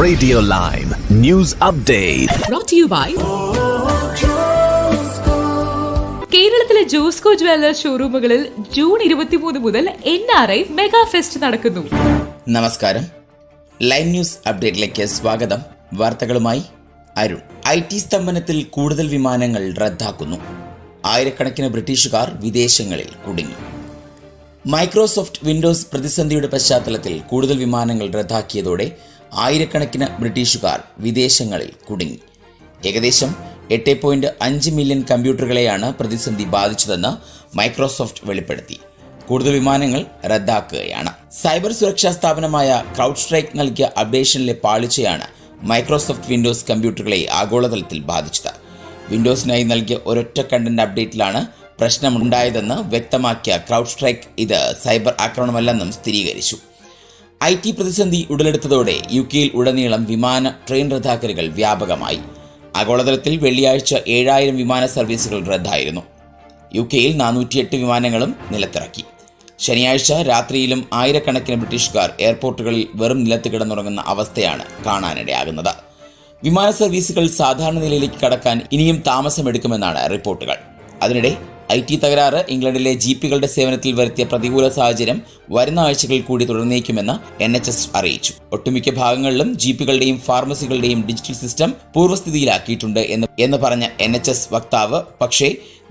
Radio Lime News Update. Brought to you by കേരളത്തിലെ Josco Jewellers ഷോറൂമുകളിൽ June 23 മുതൽ NRI mega fest നടക്കുന്നു. നമസ്കാരം, live news അപ്ഡേറ്റിലേക്ക് സ്വാഗതം. വാർത്തകളുമായി അരുൺ. IT സ്തംഭനത്തിൽ കൂടുതൽ വിമാനങ്ങൾ റദ്ദാക്കുന്നു. ആയിരക്കണക്കിന് ബ്രിട്ടീഷുകാർ വിദേശങ്ങളിൽ കുടുങ്ങി. മൈക്രോസോഫ്റ്റ് വിൻഡോസ് പ്രതിസന്ധിയുടെ പശ്ചാത്തലത്തിൽ കൂടുതൽ വിമാനങ്ങൾ റദ്ദാക്കിയതോടെ ആയിരക്കണക്കിന് ബ്രിട്ടീഷുകാർ വിദേശങ്ങളിൽ കുടുങ്ങി. ഏകദേശം 8.5 മില്യൺ കമ്പ്യൂട്ടറുകളെയാണ് പ്രതിസന്ധി ബാധിച്ചതെന്ന് മൈക്രോസോഫ്റ്റ് വെളിപ്പെടുത്തി. കൂടുതൽ വിമാനങ്ങൾ റദ്ദാക്കുകയാണ്. സൈബർ സുരക്ഷാ സ്ഥാപനമായ ക്രൗഡ്സ്ട്രൈക്ക് നൽകിയ അപ്ഡേഷനിലെ പാളിച്ചയാണ് മൈക്രോസോഫ്റ്റ് വിൻഡോസ് കമ്പ്യൂട്ടറുകളെ ആഗോളതലത്തിൽ ബാധിച്ചത്. വിൻഡോസിനായി നൽകിയ ഒരൊറ്റ കണ്ടന്റ് അപ്ഡേറ്റിലാണ് പ്രശ്നമുണ്ടായതെന്ന് വ്യക്തമാക്കിയ ക്രൗഡ്സ്ട്രൈക്ക് ഇത് സൈബർ ആക്രമണമല്ലെന്നും സ്ഥിരീകരിച്ചു. IT പ്രതിസന്ധി ഉടലെടുത്തതോടെ UK-യിൽ ഉടനീളം ട്രെയിൻ റദ്ദാക്കലുകൾ വ്യാപകമായി. ആഗോളതലത്തിൽ വെള്ളിയാഴ്ച 7000 വിമാന സർവീസുകൾ റദ്ദായിരുന്നു. UK-യിൽ 408 വിമാനങ്ങളും നിലത്തിറക്കി. ശനിയാഴ്ച രാത്രിയിലും ആയിരക്കണക്കിന് ബ്രിട്ടീഷുകാർ എയർപോർട്ടുകളിൽ വെറും നിലത്ത് കിടന്നുറങ്ങുന്ന അവസ്ഥയാണ് കാണാനിടയാകുന്നത്. വിമാന സർവീസുകൾ സാധാരണ നിലയിലേക്ക് കടക്കാൻ ഇനിയും താമസമെടുക്കുമെന്നാണ് റിപ്പോർട്ടുകൾ. അതിനിടെ IT തകരാറ് ഇംഗ്ലണ്ടിലെ ജീപ്പികളുടെ സേവനത്തിൽ വരുത്തിയ പ്രതികൂല സാഹചര്യം വരുന്ന ആഴ്ചകളിൽ കൂടി തുടർന്നേക്കുമെന്ന് NHS അറിയിച്ചു. ഒട്ടുമിക്ക ഭാഗങ്ങളിലും ജീപ്പുകളുടെയും ഫാർമസികളുടെയും ഡിജിറ്റൽ സിസ്റ്റം പൂർവ്വസ്ഥിതിയിലാക്കിയിട്ടുണ്ട് എന്ന് പറഞ്ഞ NHS വക്താവ്, പക്ഷേ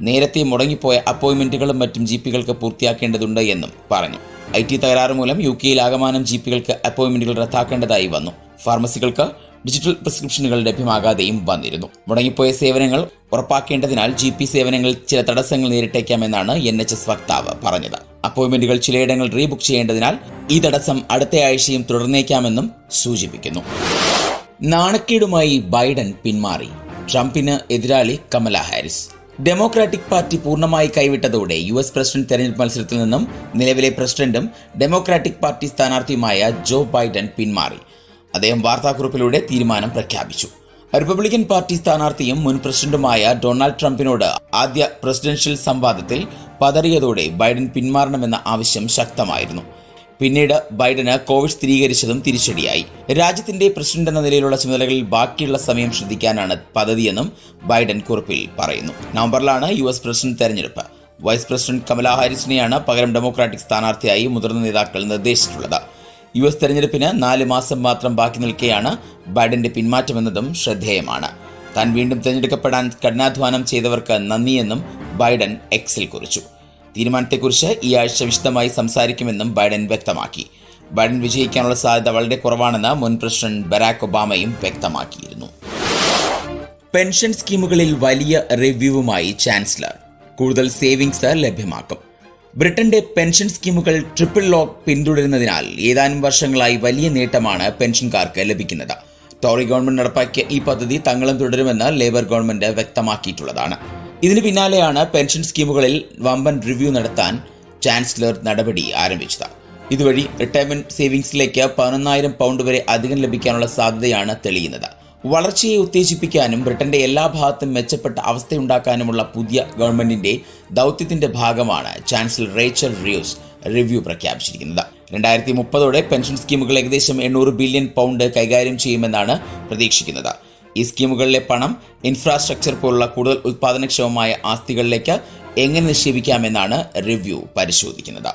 നേരത്തെ മുടങ്ങിപ്പോയ അപ്പോയിന്റ്മെന്റുകളും മറ്റും ജീപ്പുകൾക്ക് പൂർത്തിയാക്കേണ്ടതുണ്ട് എന്നും പറഞ്ഞു. IT തകരാറ് മൂലം UK-യിൽ ആകമാനം ജീപ്പുകൾക്ക് അപ്പോയിന്റ്മെന്റുകൾ റദ്ദാക്കേണ്ടതായി വന്നു. ഫാർമസികൾക്ക് ഡിജിറ്റൽ പ്രിസ്ക്രിപ്ഷനുകൾ ലഭ്യമാകാതെയും വന്നിരുന്നു. മുടങ്ങിപ്പോയ സേവനങ്ങൾ ഉറപ്പാക്കേണ്ടതിനാൽ GP സേവനങ്ങളിൽ ചില തടസ്സങ്ങൾ നേരിട്ടേക്കാമെന്നാണ് NHS വക്താവ് പറഞ്ഞത്. അപ്പോയിന്റ്മെന്റുകൾ ചിലയിടങ്ങൾ റീബുക്ക് ചെയ്യേണ്ടതിനാൽ ഈ തടസ്സം അടുത്ത ആഴ്ചയും തുടർന്നേക്കാമെന്നും സൂചിപ്പിക്കുന്നു. നാണക്കേടുമായി ബൈഡൻ പിന്മാറി. ട്രംപിന് എതിരാളി കമല ഹാരിസ്. ഡെമോക്രാറ്റിക് പാർട്ടി പൂർണ്ണമായി കൈവിട്ടതോടെ US പ്രസിഡന്റ് തെരഞ്ഞെടുപ്പ് മത്സരത്തിൽ നിന്നും നിലവിലെ പ്രസിഡന്റും ഡെമോക്രാറ്റിക് പാർട്ടി സ്ഥാനാർത്ഥിയുമായ ജോ ബൈഡൻ പിന്മാറി. അദ്ദേഹം വാർത്താക്കുറിപ്പിലൂടെ തീരുമാനം പ്രഖ്യാപിച്ചു. റിപ്പബ്ലിക്കൻ പാർട്ടി സ്ഥാനാർത്ഥിയും മുൻ പ്രസിഡന്റുമായ ഡൊണാൾഡ് ട്രംപിനോട് ആദ്യ പ്രസിഡൻഷ്യൽ സംവാദത്തിൽ പതറിയതോടെ ബൈഡൻ പിന്മാറണമെന്ന ആവശ്യം ശക്തമായിരുന്നു. പിന്നീട് ബൈഡന് കോവിഡ് സ്ഥിരീകരിച്ചതും തിരിച്ചടിയായി. രാജ്യത്തിന്റെ പ്രസിഡന്റ് എന്ന നിലയിലുള്ള ചുമതലകളിൽ ബാക്കിയുള്ള സമയം ശ്രദ്ധിക്കാനാണ് പദ്ധതിയെന്നും ബൈഡൻ കുറിപ്പിൽ പറയുന്നു. നവംബറിലാണ് US പ്രസിഡന്റ് തെരഞ്ഞെടുപ്പ്. വൈസ് പ്രസിഡന്റ് കമല ഹാരിസിനെയാണ് പകരം ഡെമോക്രാറ്റിക് സ്ഥാനാർത്ഥിയായി മുതിർന്ന നേതാക്കൾ നിർദ്ദേശിച്ചിട്ടുള്ളത്. US തെരഞ്ഞെടുപ്പിന് 4 മാസം മാത്രം ബാക്കി നിൽക്കെയാണ് ബൈഡന്റെ പിന്മാറ്റമെന്നതും ശ്രദ്ധേയമാണ്. താൻ വീണ്ടും തെരഞ്ഞെടുക്കപ്പെടാൻ കഠിനാധ്വാനം ചെയ്തവർക്ക് നന്ദിയെന്നും ബൈഡൻ Xൽ കുറിച്ചു. തീരുമാനത്തെക്കുറിച്ച് ഈ ആഴ്ച വിശദമായി സംസാരിക്കുമെന്നും ബൈഡൻ വ്യക്തമാക്കി. ബൈഡൻ വിജയിക്കാനുള്ള സാധ്യത വളരെ കുറവാണെന്ന് മുൻ പ്രസിഡന്റ് ബരാക് ഒബാമയും വ്യക്തമാക്കിയിരുന്നു. പെൻഷൻ സ്കീമുകളിൽ വലിയ റിവ്യൂവുമായി ചാൻസലർ. കൂടുതൽ സേവിങ്സ് ലഭ്യമാക്കും. ബ്രിട്ടന്റെ പെൻഷൻ സ്കീമുകൾ ട്രിപ്പിൾ ലോക്ക് പിന്തുടരുന്നതിനാൽ ഏതാനും വർഷങ്ങളായി വലിയ നേട്ടമാണ് പെൻഷൻകാർക്ക് ലഭിക്കുന്നത്. ടോറി ഗവൺമെന്റ് നടപ്പാക്കിയ ഈ പദ്ധതി തങ്ങളും തുടരുമെന്ന് ലേബർ ഗവൺമെന്റ് വ്യക്തമാക്കിയിട്ടുള്ളതാണ്. ഇതിന് പിന്നാലെയാണ് പെൻഷൻ സ്കീമുകളിൽ വമ്പൻ റിവ്യൂ നടത്താൻ ചാൻസലർ നടപടി ആരംഭിച്ചത്. ഇതുവഴി റിട്ടയർമെന്റ് സേവിങ്സിലേക്ക് 11,000 പൗണ്ട് വരെ അധികം ലഭിക്കാനുള്ള സാധ്യതയാണ് തെളിയുന്നത്. വളർച്ചയെ ഉത്തേജിപ്പിക്കാനും ബ്രിട്ടന്റെ എല്ലാ ഭാഗത്തും മെച്ചപ്പെട്ട അവസ്ഥയുണ്ടാക്കാനുമുള്ള പുതിയ ഗവൺമെന്റിന്റെ ദൗത്യത്തിന്റെ ഭാഗമാണ് ചാൻസലർ റേച്ചൽ റിയൂസ് റിവ്യൂ പ്രഖ്യാപിച്ചിരിക്കുന്നത്. 2030 പെൻഷൻ സ്കീമുകൾ ഏകദേശം 800 ബില്യൺ പൗണ്ട് കൈകാര്യം ചെയ്യുമെന്നാണ് പ്രതീക്ഷിക്കുന്നത്. ഈ സ്കീമുകളിലെ പണം ഇൻഫ്രാസ്ട്രക്ചർ പോലുള്ള കൂടുതൽ ഉത്പാദനക്ഷമമായ ആസ്തികളിലേക്ക് എങ്ങനെ നിക്ഷേപിക്കാമെന്നാണ് റിവ്യൂ പരിശോധിക്കുന്നത്.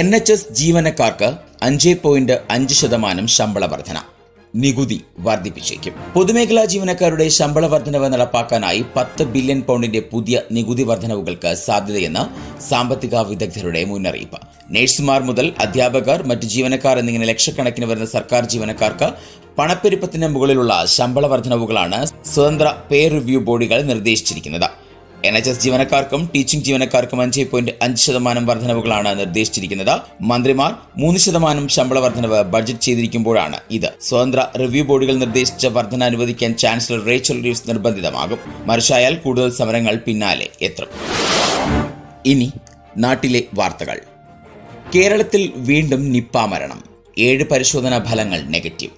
NHS ജീവനക്കാർക്ക് 5.5% ശമ്പള വർധന. നികുതി വർദ്ധിപ്പിച്ചേക്കും. പൊതുമേഖലാ ജീവനക്കാരുടെ ശമ്പള വർധനവ് നടപ്പാക്കാനായി 10 ബില്യൺ പൗണ്ടിന്റെ പുതിയ നികുതി വർധനവുകൾക്ക് സാധ്യതയെന്ന് സാമ്പത്തിക വിദഗ്ധരുടെ മുന്നറിയിപ്പ്. നഴ്സുമാർ മുതൽ അധ്യാപകർ, മറ്റു ജീവനക്കാർ എന്നിങ്ങനെ ലക്ഷക്കണക്കിന് വരുന്ന സർക്കാർ ജീവനക്കാർക്ക് പണപ്പെരുപ്പത്തിന് മുകളിലുള്ള ശമ്പള വർധനവുകളാണ് സ്വതന്ത്ര പേ റിവ്യൂ ബോഡികൾ നിർദ്ദേശിച്ചിരിക്കുന്നത്. NHS ജീവനക്കാർക്കും ടീച്ചിംഗ് ജീവനക്കാർക്കും 5.5% വർധനവുകളാണ് നിർദ്ദേശിച്ചിരിക്കുന്നത്. മന്ത്രിമാർ 3% ശമ്പള വർധനവ് ബഡ്ജറ്റ് ചെയ്തിരിക്കുമ്പോഴാണ് ഇത്. സ്വതന്ത്ര റിവ്യൂ ബോർഡുകൾ നിർദ്ദേശിച്ച വർധന അനുവദിക്കാൻ ചാൻസലർ റേച്ചൽ റിയൂസ് നിർബന്ധിതമാകും. മറിച്ചായാൽ കൂടുതൽ സമരങ്ങൾ പിന്നാലെ എത്തും. ഇനി നാട്ടിലെ വാർത്തകൾ. കേരളത്തിൽ വീണ്ടും നിപ്പ മരണം. 7 പരിശോധനാ ഫലങ്ങൾ നെഗറ്റീവ്.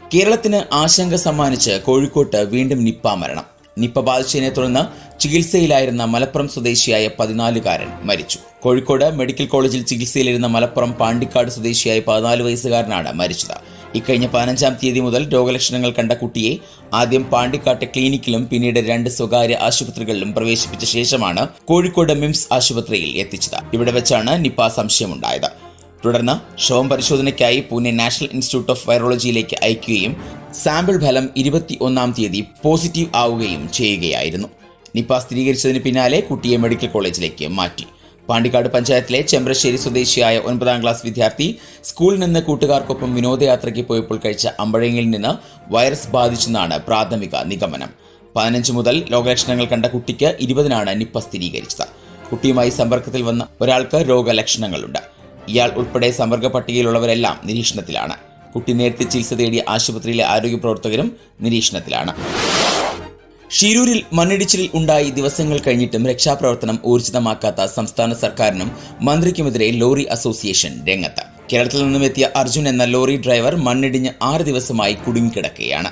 കേരളത്തിന് ആശങ്ക സമ്മാനിച്ച് കോഴിക്കോട്ട് വീണ്ടും നിപ്പ മരണം. നിപ്പ ബാധിച്ചതിനെ തുടർന്ന് ചികിത്സയിലായിരുന്ന മലപ്പുറം സ്വദേശിയായ 14-കാരൻ മരിച്ചു. കോഴിക്കോട് മെഡിക്കൽ കോളേജിൽ ചികിത്സയിലിരുന്ന മലപ്പുറം പാണ്ടിക്കാട് സ്വദേശിയായ 14 വയസ്സുകാരനാണ് മരിച്ചത്. ഇക്കഴിഞ്ഞ 15-ാം തീയതി മുതൽ രോഗലക്ഷണങ്ങൾ കണ്ട കുട്ടിയെ ആദ്യം പാണ്ടിക്കാട്ടെ ക്ലിനിക്കിലും പിന്നീട് 2 സ്വകാര്യ ആശുപത്രികളിലും പ്രവേശിപ്പിച്ച ശേഷമാണ് കോഴിക്കോട് മിംസ് ആശുപത്രിയിൽ എത്തിച്ചത്. ഇവിടെ വെച്ചാണ് നിപ സംശയമുണ്ടായത്. തുടർന്ന് ശവം പരിശോധനയ്ക്കായി പൂനെ നാഷണൽ ഇൻസ്റ്റിറ്റ്യൂട്ട് ഓഫ് വൈറോളജിയിലേക്ക് അയക്കുകയും സാമ്പിൾ ഫലം 21-ാം തീയതി പോസിറ്റീവ് ആവുകയും ചെയ്യുകയായിരുന്നു. നിപ സ്ഥിരീകരിച്ചതിന് പിന്നാലെ കുട്ടിയെ മെഡിക്കൽ കോളേജിലേക്ക് മാറ്റി. പാണ്ടിക്കാട് പഞ്ചായത്തിലെ ചെമ്പ്രശ്ശേരി സ്വദേശിയായ 9ാം ക്ലാസ് വിദ്യാർത്ഥി സ്കൂളിൽ നിന്ന് കൂട്ടുകാർക്കൊപ്പം വിനോദയാത്രയ്ക്ക് പോയപ്പോൾ കഴിച്ച അമ്പഴങ്ങയിൽ നിന്ന് വൈറസ് ബാധിച്ചെന്നാണ് പ്രാഥമിക നിഗമനം. 15 മുതൽ രോഗലക്ഷണങ്ങൾ കണ്ട കുട്ടിക്ക് 20-നാണ് നിപ സ്ഥിരീകരിച്ചത്. കുട്ടിയുമായി സമ്പർക്കത്തിൽ വന്ന ഒരാൾക്ക് രോഗലക്ഷണങ്ങളുണ്ട്. ഇയാൾ ഉൾപ്പെടെ സമ്പർക്ക പട്ടികയിലുള്ളവരെല്ലാം നിരീക്ഷണത്തിലാണ്. കുട്ടി നേരത്തെ ചികിത്സ തേടിയ ആശുപത്രിയിലെ ആരോഗ്യ പ്രവർത്തകരും നിരീക്ഷണത്തിലാണ്. ഷിരൂരിൽ മണ്ണിടിച്ചിൽ ഉണ്ടായി ദിവസങ്ങൾ കഴിഞ്ഞിട്ടും രക്ഷാപ്രവർത്തനം ഊർജിതമാക്കാത്ത സംസ്ഥാന സർക്കാരിനും മന്ത്രിക്കുമെതിരെ ലോറി അസോസിയേഷൻ രംഗത്ത്. കേരളത്തിൽ നിന്നും എത്തിയ അർജുൻ എന്ന ലോറി ഡ്രൈവർ മണ്ണിടിഞ്ഞ് 6 ദിവസമായി കുടുങ്ങിക്കിടക്കുകയാണ്.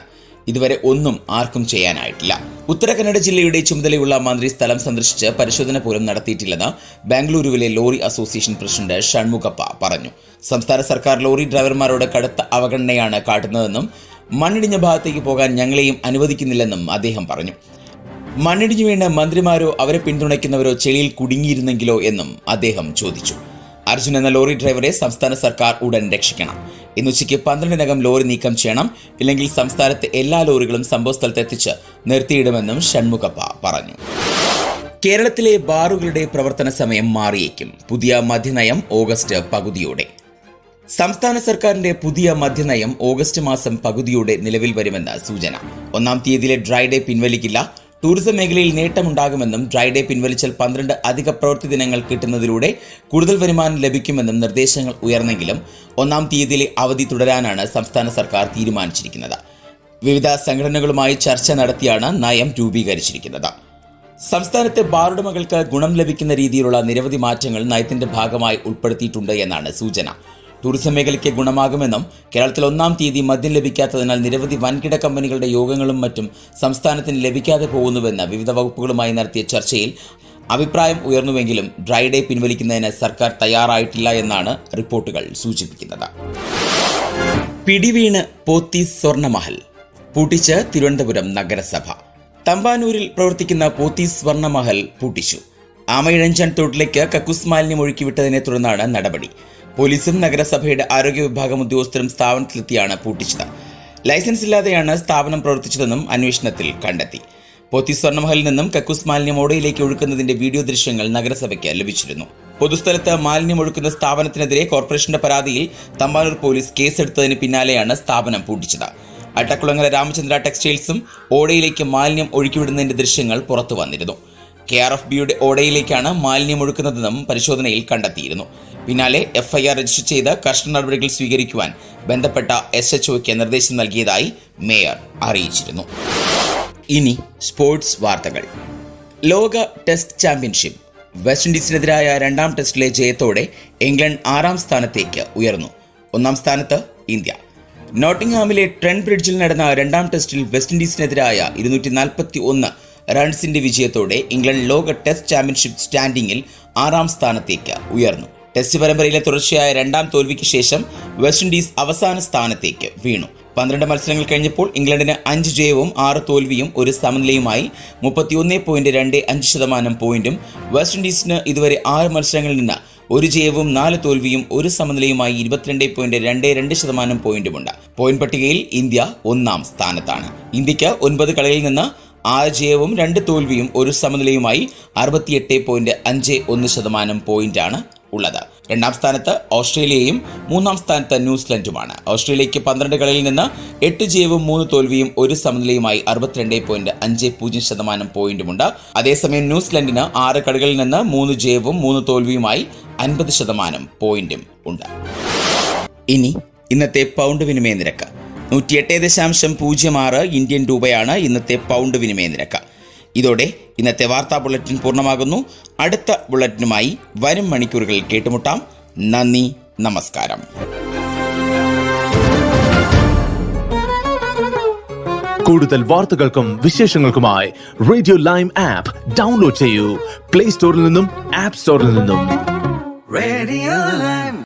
ഇതുവരെ ഒന്നും ആർക്കും ചെയ്യാനായിട്ടില്ല. ഉത്തരകന്നഡ ജില്ലയുടെ ചുമതലയുള്ള മന്ത്രി സ്ഥലം സന്ദർശിച്ച് പരിശോധന പോലും നടത്തിയിട്ടില്ലെന്ന് ബാംഗ്ലൂരുവിലെ ലോറി അസോസിയേഷൻ പ്രസിഡന്റ് ഷൺമുഖപ്പ പറഞ്ഞു. സംസ്ഥാന സർക്കാർ ലോറി ഡ്രൈവർമാരോട് കടുത്ത അവഗണനയാണ് കാട്ടുന്നതെന്നും മണ്ണിടിഞ്ഞ ഭാഗത്തേക്ക് പോകാൻ ഞങ്ങളെയും അനുവദിക്കുന്നില്ലെന്നും അദ്ദേഹം പറഞ്ഞു. മണ്ണിടിഞ്ഞു വീണ് മന്ത്രിമാരോ അവരെ പിന്തുണയ്ക്കുന്നവരോ ചെളിയിൽ കുടുങ്ങിയിരുന്നെങ്കിലോ എന്നും അദ്ദേഹം ചോദിച്ചു. അർജുൻ എന്ന ലോറി ഡ്രൈവറെ സംസ്ഥാന സർക്കാർ ഉടൻ രക്ഷിക്കണം. ഇന്നുച്ചയ്ക്ക് 12-നകം ലോറി നീക്കം ചെയ്യണം. ഇല്ലെങ്കിൽ സംസ്ഥാനത്തെ എല്ലാ ലോറികളും സംഭവസ്ഥലത്ത് എത്തിച്ച് നിർത്തിയിടുമെന്നും ഷൺമുഖപ്പ പറഞ്ഞു. കേരളത്തിലെ ബാറുകളുടെ പ്രവർത്തന സമയം മാറിയേക്കും. പുതിയ മദ്യനയം ഓഗസ്റ്റ് പകുതിയോടെ. സംസ്ഥാന സർക്കാരിന്റെ പുതിയ മദ്യനയം ഓഗസ്റ്റ് മാസം പകുതിയോടെ നിലവിൽ വരുമെന്ന് സൂചന. 1-ാം തീയതിയിലെ ഡ്രൈ ഡേ പിൻവലിക്കില്ല. ടൂറിസം മേഖലയിൽ നേട്ടമുണ്ടാകുമെന്നും ഡ്രൈ ഡേ പിൻവലിച്ചാൽ 12 അധിക പ്രവൃത്തി ദിനങ്ങൾ കിട്ടുന്നതിലൂടെ കൂടുതൽ വരുമാനം ലഭിക്കുമെന്നും നിർദ്ദേശങ്ങൾ ഉയർന്നെങ്കിലും 1-ാം തീയതിയിലെ അവധി തുടരാനാണ് സംസ്ഥാന സർക്കാർ തീരുമാനിച്ചിരിക്കുന്നത്. വിവിധ സംഘടനകളുമായി ചർച്ച നടത്തിയാണ് നയം രൂപീകരിച്ചിരിക്കുന്നത്. സംസ്ഥാനത്തെ ബാറുടമകൾക്ക് ഗുണം ലഭിക്കുന്ന രീതിയിലുള്ള നിരവധി മാറ്റങ്ങൾ നയത്തിന്റെ ഭാഗമായി ഉൾപ്പെടുത്തിയിട്ടുണ്ട് എന്നാണ് സൂചന. ടൂറിസം മേഖലയ്ക്ക് ഗുണമാകുമെന്നും കേരളത്തിൽ 1-ാം തീയതി മദ്യം ലഭിക്കാത്തതിനാൽ നിരവധി വൻകിട കമ്പനികളുടെ യോഗങ്ങളും മറ്റും സംസ്ഥാനത്തിന് ലഭിക്കാതെ പോകുന്നുവെന്ന് വിവിധ വകുപ്പുകളുമായി നടത്തിയ ചർച്ചയിൽ അഭിപ്രായം ഉയർന്നുവെങ്കിലും ഡ്രൈ ഡേ പിൻവലിക്കുന്നതിന് സർക്കാർ തയ്യാറായിട്ടില്ല എന്നാണ് റിപ്പോർട്ടുകൾ സൂചിപ്പിക്കുന്നത്. പിടിവീണ് പോത്തീസ് സ്വർണ്ണമഹൽ പൂട്ടിച്ച് തിരുവനന്തപുരം നഗരസഭ. തമ്പാനൂരിൽ പ്രവർത്തിക്കുന്ന പോത്തീസ് സ്വർണ്ണമഹൽ പൂട്ടിച്ചു. ആമയിഴഞ്ചാൻ തോട്ടിലേക്ക് കക്കൂസ് മാലിന്യം ഒഴുക്കിവിട്ടതിനെ തുടർന്നാണ് നടപടി. പോലീസും നഗരസഭയുടെ ആരോഗ്യ വിഭാഗം ഉദ്യോഗസ്ഥരും സ്ഥാപനത്തിലെത്തിയാണ് പൂട്ടിച്ചത്. ലൈസൻസ് ഇല്ലാതെയാണ് സ്ഥാപനം പ്രവർത്തിച്ചതെന്നും അന്വേഷണത്തിൽ കണ്ടെത്തി. പോത്തീസ് സ്വർണ്ണമഹലിൽ നിന്നും കക്കൂസ് മാലിന്യം ഓടയിലേക്ക് ഒഴുക്കുന്നതിന്റെ വീഡിയോ ദൃശ്യങ്ങൾ നഗരസഭയ്ക്ക് ലഭിച്ചിരുന്നു. പൊതുസ്ഥലത്ത് മാലിന്യം ഒഴുക്കുന്ന സ്ഥാപനത്തിനെതിരെ കോർപ്പറേഷന്റെ പരാതിയിൽ തമ്പാനൂർ പോലീസ് കേസെടുത്തതിന് പിന്നാലെയാണ് സ്ഥാപനം പൂട്ടിച്ചത്. അട്ടക്കുളങ്ങര രാമചന്ദ്ര ടെക്സ്റ്റൈൽസും ഓടയിലേക്ക് മാലിന്യം ഒഴുക്കിവിടുന്നതിന്റെ ദൃശ്യങ്ങൾ പുറത്തു വന്നിരുന്നു. KRFBയുടെ ഓടയിലേക്കാണ് മാലിന്യം ഒഴുക്കുന്നതെന്നും പരിശോധനയിൽ കണ്ടെത്തിയിരുന്നു. പിന്നാലെ FIR രജിസ്റ്റർ ചെയ്ത് കർശന നടപടികൾ സ്വീകരിക്കുവാൻ ബന്ധപ്പെട്ട SHOയ്ക്ക് നിർദ്ദേശം നൽകിയതായി മേയർ അറിയിച്ചിരുന്നു. ഇനി സ്പോർട്സ് വാർത്തകൾ. ലോക ടെസ്റ്റ് ചാമ്പ്യൻഷിപ്പ്. വെസ്റ്റ് ഇൻഡീസിനെതിരായ 2-ാം ടെസ്റ്റിലെ ജയത്തോടെ ഇംഗ്ലണ്ട് 6-ാം സ്ഥാനത്തേക്ക് ഉയർന്നു. 1-ാം സ്ഥാനത്ത് ഇന്ത്യ. നോട്ടിംഗ്ഹാമിലെ ട്രെന്റ് ബ്രിഡ്ജിൽ നടന്ന 2-ാം ടെസ്റ്റിൽ വെസ്റ്റ് ഇൻഡീസിനെതിരായ 241 റൺസിന്റെ വിജയത്തോടെ ഇംഗ്ലണ്ട് ലോക ടെസ്റ്റ് ചാമ്പ്യൻഷിപ്പ് സ്റ്റാൻഡിംഗിൽ 6-ാം സ്ഥാനത്തേക്ക് ഉയർന്നു. ടെസ്റ്റ് പരമ്പരയിലെ തുടർച്ചയായ 2-ാം തോൽവിക്ക് ശേഷം വെസ്റ്റ് ഇൻഡീസ് അവസാന സ്ഥാനത്തേക്ക് വീണു. 12 മത്സരങ്ങൾ കഴിഞ്ഞപ്പോൾ ഇംഗ്ലണ്ടിന് 5 ജയവും 6 തോൽവിയും 1 സമനിലയുമായി 31.25% പോയിന്റും വെസ്റ്റ് ഇൻഡീസിന് ഇതുവരെ 6 മത്സരങ്ങളിൽ നിന്ന് 1 ജയവും 4 തോൽവിയും 1 സമനിലയുമായി 22.22% പോയിന്റുമുണ്ട്. പോയിന്റ് പട്ടികയിൽ ഇന്ത്യ 1-ാം സ്ഥാനത്താണ്. ഇന്ത്യക്ക് 9 കളികളിൽ നിന്ന് 6 ജയവും 2 തോൽവിയും 1 സമനിലയുമായി 68.51% പോയിന്റാണ് ഉള്ളത്. 2-ാം സ്ഥാനത്ത് ഓസ്ട്രേലിയയും 3-ാം സ്ഥാനത്ത് ന്യൂസിലൻഡുമാണ്. ഓസ്ട്രേലിയയ്ക്ക് 12 കളിയിൽ നിന്ന് 8 ജയവും 3 തോൽവിയും 1 സമനിലയുമായി 62.50% പോയിന്റുമുണ്ട്. അതേസമയം ന്യൂസിലൻഡിന് 6 കളികളിൽ നിന്ന് 3 ജയവും 3 തോൽവിയുമായി 50% പോയിന്റും ഉണ്ട്. ഇനി ഇന്നത്തെ പൗണ്ട് വിനിമയ നിരക്ക് 108.06 ഇന്ത്യൻ രൂപയാണ് ഇന്നത്തെ പൗണ്ട് വിനിമയ നിരക്ക്. ഇതോടെ ഇന്നത്തെ വാർത്താ ബുള്ളറ്റിൻ പൂർണ്ണമാകുന്നു. അടുത്ത ബുള്ളറ്റിനുമായി വരും മണിക്കൂറുകളിൽ കേട്ടുമുട്ടാം. നന്ദി, നമസ്കാരം. കൂടുതൽ വാർത്തകൾക്കും വിശേഷങ്ങൾക്കുമായി റേഡിയോ ലൈം ആപ്പ് ഡൗൺലോഡ് ചെയ്യൂ. പ്ലേ സ്റ്റോറിൽ നിന്നും ആപ്പ് സ്റ്റോറിൽ നിന്നും.